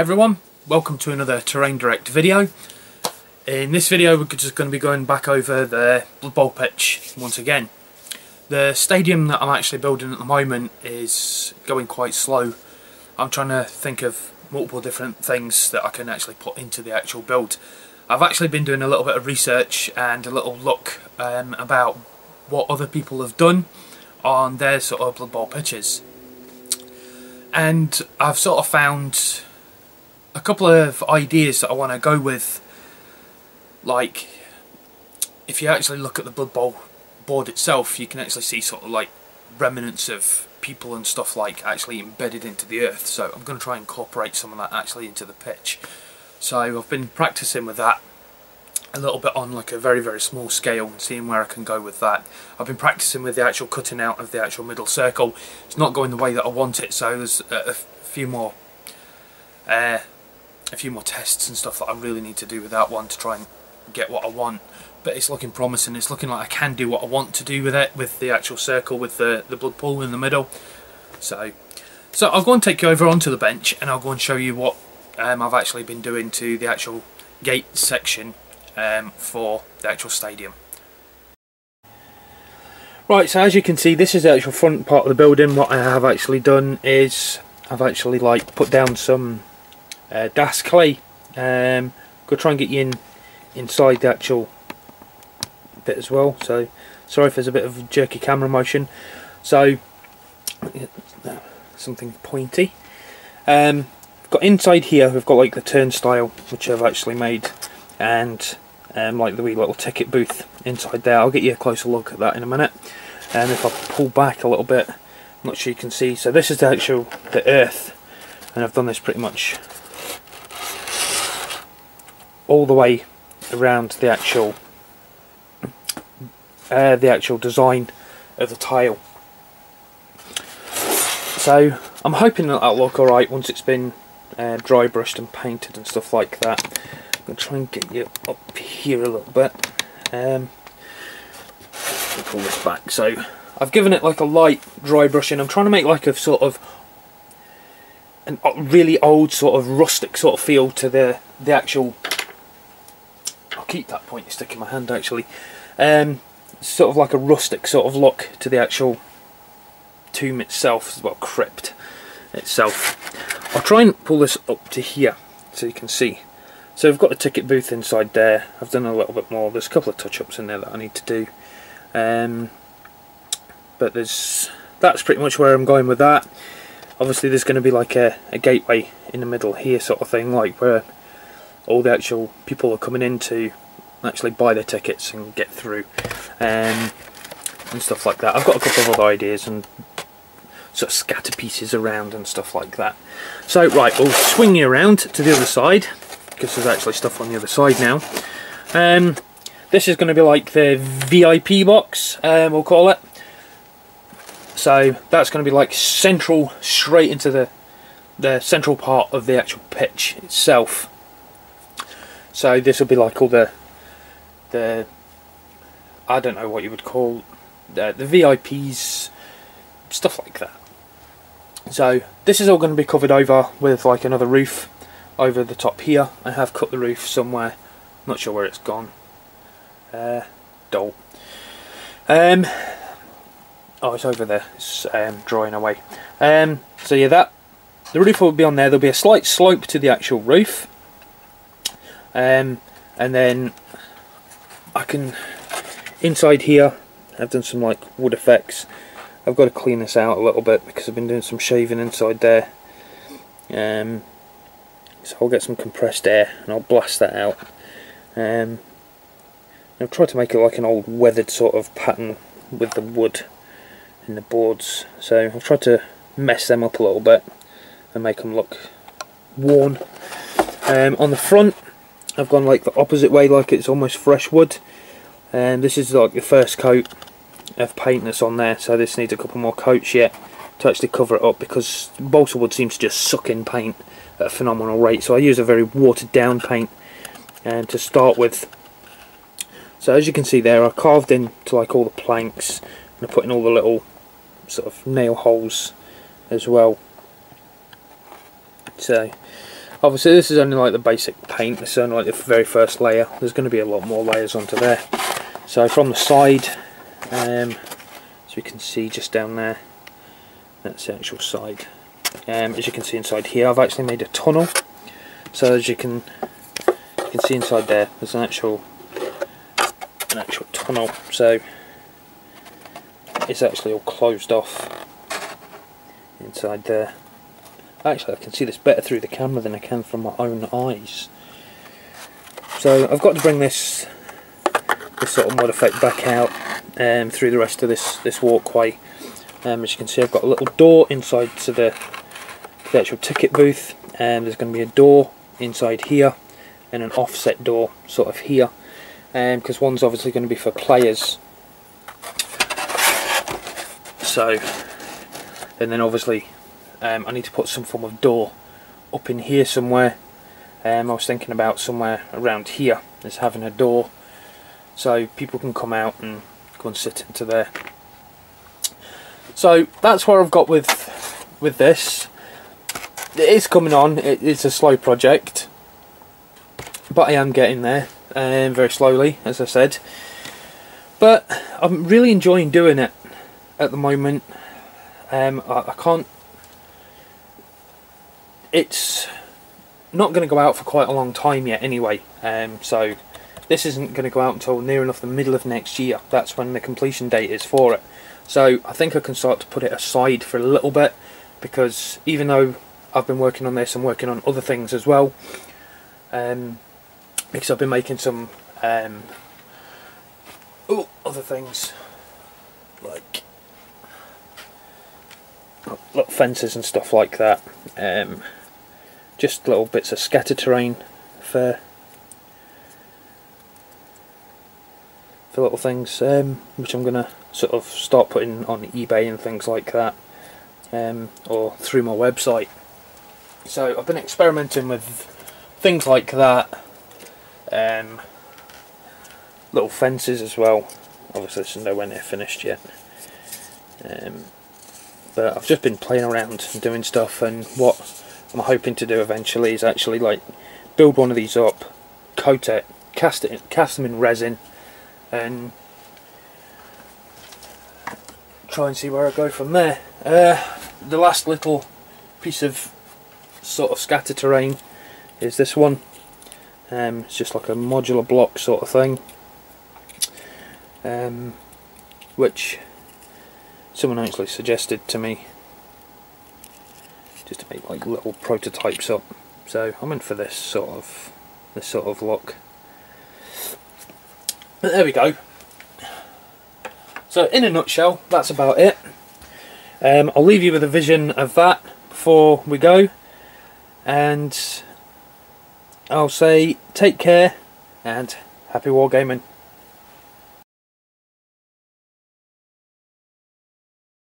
everyone, welcome to another Terrain Direct video. In this video we're just going to be going back over the Bloodbowl pitch once again. The stadium that I'm actually building at the moment is going quite slow. I'm trying to think of multiple different things that I can actually put into the actual build. I've actually been doing a little bit of research and a little look about what other people have done on their sort of Bloodbowl pitches. And I've sort of found a couple of ideas that I want to go with. Like, if you actually look at the Bloodbowl board itself, you can actually see sort of like remnants of people and stuff like actually embedded into the earth. So I'm going to try and incorporate some of that actually into the pitch. So I've been practicing with that a little bit on like a very small scale and seeing where I can go with that. I've been practicing with the actual cutting out of the actual middle circle. It's not going the way that I want it, so there's a few more tests and stuff that I really need to do with that one to try and get what I want. But it's looking promising. It's looking like I can do what I want to do with it, with the actual circle, with the Bloodbowl in the middle. So I'll go and take you over onto the bench and I'll go and show you what I've actually been doing to the actual gate section for the actual stadium. Right, so as you can see, this is the actual front part of the building. What I have actually done is I've actually like put down some DAS clay. Go try and get you inside the actual bit as well. So sorry if there's a bit of jerky camera motion. So something pointy. Got inside here, we've got like the turnstile, which I've actually made, and like the wee little ticket booth inside there. I'll get you a closer look at that in a minute. And if I pull back a little bit, I'm not sure you can see. So this is the earth, and I've done this pretty much all the way around the actual design of the tile. So I'm hoping that that'll look alright once it's been dry brushed and painted and stuff like that. I'm going to try and get you up here a little bit. Pull this back. So I've given it like a light dry brushing. I'm trying to make like a sort of a really old sort of rustic sort of feel to the actual. I'll keep that pointy stick in my hand actually. Sort of like a rustic sort of look to the actual tomb itself, well, crypt itself. I'll try and pull this up to here so you can see. So I've got the ticket booth inside there. I've done a little bit more. There's a couple of touch-ups in there that I need to do. But that's pretty much where I'm going with that. Obviously there's going to be like a gateway in the middle here sort of thing, like where all the actual people are coming in to actually buy their tickets and get through, and stuff like that. I've got a couple of other ideas and sort of scatter pieces around and stuff like that. So right, we'll swing you around to the other side, because there's actually stuff on the other side now. This is going to be like the VIP box, we'll call it. So that's going to be like central, straight into the central part of the actual pitch itself. So this will be like all the I don't know what you would call the VIPs, stuff like that. So this is all going to be covered over with like another roof over the top here. I have cut the roof somewhere, not sure where it's gone. Dolt. Oh, it's over there. It's drying away. So yeah, the roof will be on there. There'll be a slight slope to the actual roof. And then I can, inside here, I've done some like wood effects. I've got to clean this out a little bit because I've been doing some shaving inside there. So I'll get some compressed air and I'll blast that out. I've tried to make it like an old weathered sort of pattern with the wood in the boards. So I've tried to mess them up a little bit and make them look worn. On the front, I've gone like the opposite way, like it's almost fresh wood, and this is like the first coat of paint that's on there, so this needs a couple more coats yet to actually cover it up, because balsa wood seems to just suck in paint at a phenomenal rate. So I use a very watered down paint to start with. So as you can see there, I carved into like all the planks and I put in all the little sort of nail holes as well. So Obviously this is only like the basic paint, this is only like the very first layer. There's going to be a lot more layers onto there. So from the side, as you can see just down there, that's the actual side. As you can see inside here, I've actually made a tunnel. So as you can see inside there, there's an actual tunnel. So it's actually all closed off inside there. Actually, I can see this better through the camera than I can from my own eyes. So I've got to bring this sort of mod effect back out through the rest of this walkway. As you can see, I've got a little door inside to the actual ticket booth, and there's going to be a door inside here and an offset door sort of here, because one's obviously going to be for players. So, and then obviously I need to put some form of door up in here somewhere. I was thinking about somewhere around here is having a door so people can come out and go and sit into there. So that's where I've got with this. It is coming on. It's a slow project, but I am getting there, very slowly, as I said. But I'm really enjoying doing it at the moment. I can't. It's not going to go out for quite a long time yet anyway, so this isn't going to go out until near enough the middle of next year. That's when the completion date is for it. So I think I can start to put it aside for a little bit, because even though I've been working on this, I'm working on other things as well, because I've been making some other things like little fences and stuff like that. Just little bits of scatter terrain for little things, which I'm going to sort of start putting on eBay and things like that, or through my website. So I've been experimenting with things like that, little fences as well. Obviously this is nowhere near finished yet, but I've just been playing around and doing stuff, and what I'm hoping to do eventually is actually like build one of these up, coat it, cast them in resin, and try and see where I go from there. The last little piece of sort of scatter terrain is this one. It's just like a modular block sort of thing, which someone actually suggested to me, just to make like little prototypes up. So I'm in for this sort of look. But there we go. So in a nutshell, that's about it. I'll leave you with a vision of that before we go, and I'll say take care and happy wargaming.